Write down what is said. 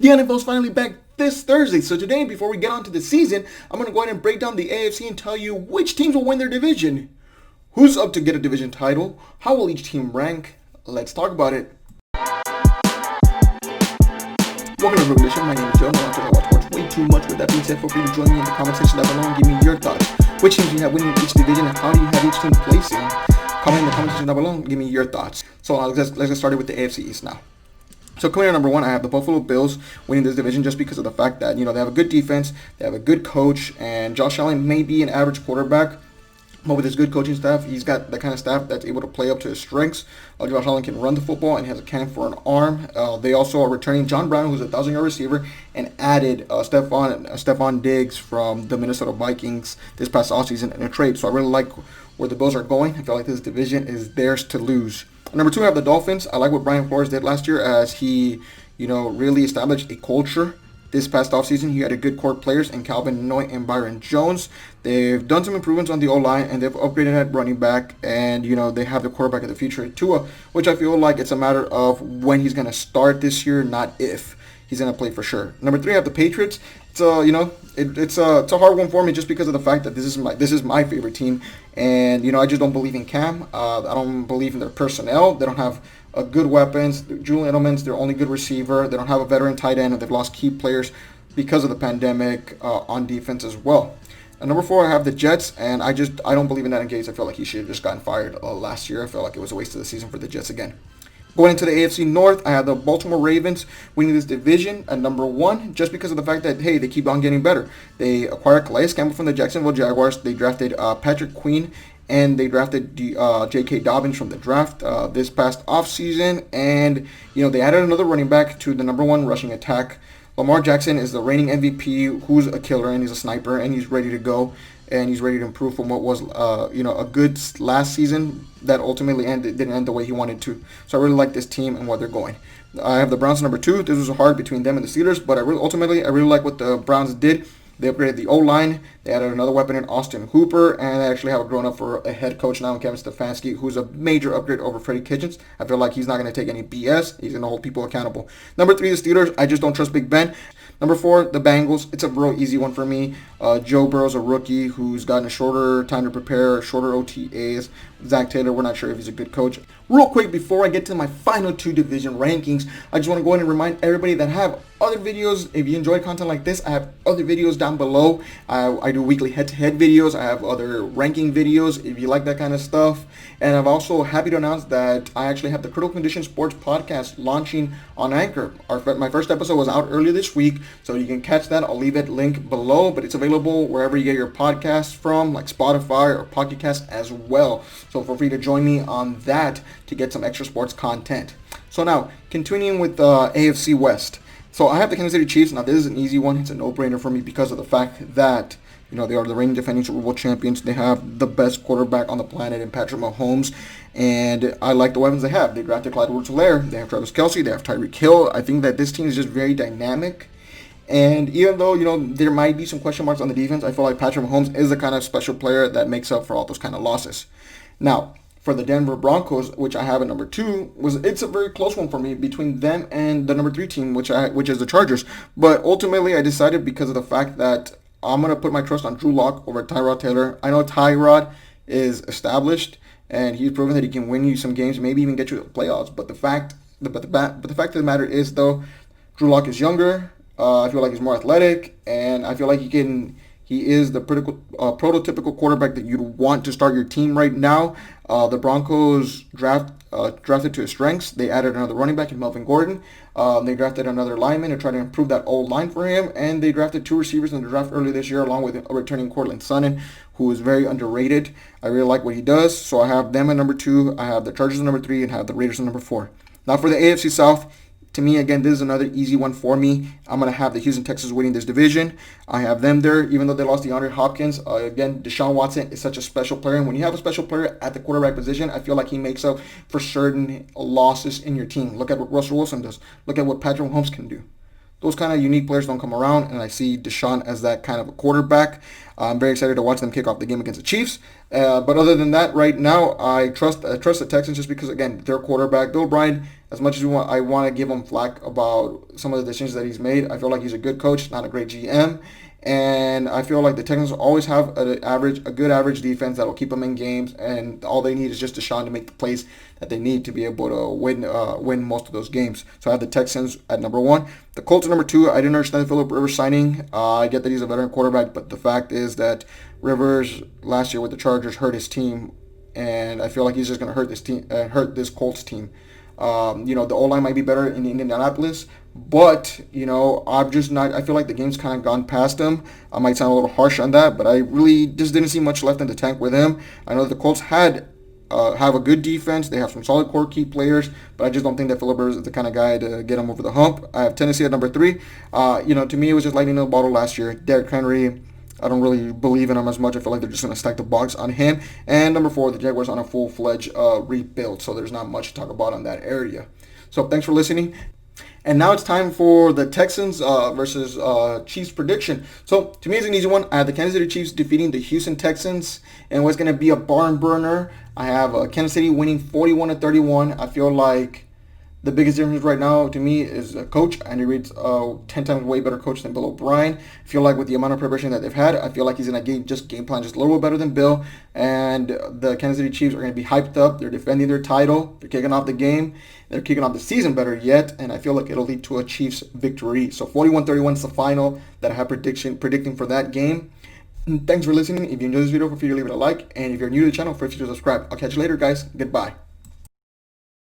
The NFL's finally back this Thursday, so today, before we get on to the season, I'm going to go ahead and break down the AFC and tell you which teams will win their division, who's up to get a division title, how will each team rank. Let's talk about it. Welcome to Revolution. My name is Joe. I'm not going to watch sports way too much. With that being said, feel free to join me in the comment section down below and give me your thoughts. Which teams do you have winning each division and how do you have each team placing? Comment in the comment section down below and give me your thoughts. So let's get started with the AFC East now. So coming in number one, I have the Buffalo Bills winning this division just because of the fact that, they have a good defense, they have a good coach, and Josh Allen may be an average quarterback, but with his good coaching staff, he's got the kind of staff that's able to play up to his strengths. Josh Allen can run the football and has a cannon for an arm. They also are returning John Brown, who's a 1,000-yard receiver, and added Stephon Diggs from the Minnesota Vikings this past offseason in a trade. So I really like where the Bills are going. I feel like this division is theirs to lose. Number two, I have the Dolphins. I like what Brian Flores did last year as he, really established a culture. This past offseason, he had a good core players in Calvin Noy and Byron Jones. They've done some improvements on the O-line, and they've upgraded at running back, and, they have the quarterback of the future, Tua, which I feel like it's a matter of when he's going to start this year, not if. He's going to play for sure. Number three, I have the Patriots. It's a hard one for me just because of the fact that this is my favorite team, and I just don't believe in Cam. I don't believe in their personnel. They don't have good weapons. Julian Edelman's their only good receiver. They don't have a veteran tight end, and they've lost key players because of the pandemic on defense as well. And number four, I have the Jets, and I don't believe in Adam Gase. I feel like he should have just gotten fired last year. I feel like it was a waste of the season for the Jets again. Going into the AFC North, I have the Baltimore Ravens winning this division at number one just because of the fact that, hey, they keep on getting better. They acquired Calais Campbell from the Jacksonville Jaguars. They drafted Patrick Queen, and they drafted J.K. Dobbins from the draft this past offseason. And, they added another running back to the number one rushing attack. Lamar Jackson is the reigning MVP, who's a killer, and he's a sniper, and he's ready to go. And he's ready to improve from what was, a good last season that ultimately didn't end the way he wanted to. So I really like this team and where they're going. I have the Browns number two. This was hard between them and the Steelers, but I really like what the Browns did. They upgraded the O-line. They added another weapon in Austin Hooper, and they actually have a grown-up for a head coach now in Kevin Stefanski, who's a major upgrade over Freddie Kitchens. I feel like he's not going to take any BS. He's going to hold people accountable. Number three, the Steelers. I just don't trust Big Ben. Number four, the Bengals. It's a real easy one for me. Joe Burrow's a rookie who's gotten a shorter time to prepare, shorter OTAs. Zach Taylor, we're not sure if he's a good coach. Real quick, before I get to my final two division rankings, I just want to go ahead and remind everybody that I have other videos. If you enjoy content like this, I have other videos down below. I do weekly head-to-head videos. I have other ranking videos if you like that kind of stuff. And I'm also happy to announce that I actually have the Critical Condition Sports Podcast launching on Anchor. My first episode was out earlier this week, so you can catch that. I'll leave it link below, but it's available wherever you get your podcasts from, like Spotify or Pocket Cast as well. So feel free to join me on that to get some extra sports content. So now, continuing with the AFC West. So I have the Kansas City Chiefs. Now this is an easy one. It's a no-brainer for me because of the fact that they are the reigning defending Super Bowl champions. They have the best quarterback on the planet in Patrick Mahomes, and I like the weapons they have. They drafted Clyde Edwards-Helaire. They have Travis Kelce. They have Tyreek Hill. I think that this team is just very dynamic. And even though, there might be some question marks on the defense, I feel like Patrick Mahomes is the kind of special player that makes up for all those kind of losses. Now, for the Denver Broncos, which I have at number two, it's a very close one for me between them and the number three team, which is the Chargers. But ultimately, I decided because of the fact that I'm going to put my trust on Drew Lock over Tyrod Taylor. I know Tyrod is established, and he's proven that he can win you some games, maybe even get you to the playoffs. But the fact of the matter is, though, Drew Lock is younger. I feel like he's more athletic, and I feel like he is the prototypical quarterback that you'd want to start your team right now. The Broncos drafted to his strengths. They added another running back in Melvin Gordon. They drafted another lineman to try to improve that old line for him. And they drafted two receivers in the draft earlier this year, along with a returning Cortland Sutton, who is very underrated. I really like what he does. So I have them at number two. I have the Chargers at number three, and I have the Raiders at number four. Now for the AFC South. To me, again, this is another easy one for me. I'm going to have the Houston Texans winning this division. I have them there, even though they lost DeAndre Hopkins. Again, Deshaun Watson is such a special player. And when you have a special player at the quarterback position, I feel like he makes up for certain losses in your team. Look at what Russell Wilson does. Look at what Patrick Mahomes can do. Those kind of unique players don't come around, and I see Deshaun as that kind of a quarterback. I'm very excited to watch them kick off the game against the Chiefs. But other than that, right now, I trust the Texans just because, again, their quarterback, Bill O'Brien, as much as I want to give him flack about some of the decisions that he's made, I feel like he's a good coach, not a great GM. And I feel like the Texans always have a good average defense that'll keep them in games, and all they need is just Deshaun to make the plays that they need to be able to win most of those games. So I have the Texans at number one. The Colts at number two. I didn't understand the Philip Rivers signing. I get that he's a veteran quarterback, but the fact is that Rivers last year with the Chargers hurt his team, and I feel like he's just going to hurt this team, hurt this Colts team. The O line might be better in Indianapolis, but I'm just not. I feel like the game's kind of gone past him. I might sound a little harsh on that, but I really just didn't see much left in the tank with him. I know the Colts have a good defense. They have some solid core key players, but I just don't think that Philip Rivers is the kind of guy to get him over the hump. I have Tennessee at number three. To me, it was just lightning in the bottle last year. Derrick Henry, I don't really believe in him as much. I feel like they're just going to stack the box on him. And number four, the Jaguars on a full-fledged rebuild, so there's not much to talk about on that area. So thanks for listening. And now it's time for the Texans versus Chiefs prediction. So to me, it's an easy one. I have the Kansas City Chiefs defeating the Houston Texans, and what's going to be a barn burner. I have Kansas City winning 41-31. I feel like the biggest difference right now to me is a coach. Andy Reid's 10 times way better coach than Bill O'Brien. I feel like with the amount of preparation that they've had, I feel like he's going to game plan just a little bit better than Bill. And the Kansas City Chiefs are going to be hyped up. They're defending their title. They're kicking off the game. They're kicking off the season better yet. And I feel like it'll lead to a Chiefs victory. So 41-31 is the final that I have predicting for that game. Thanks for listening. If you enjoyed this video, feel free to leave it a like. And if you're new to the channel, feel free to subscribe. I'll catch you later, guys. Goodbye.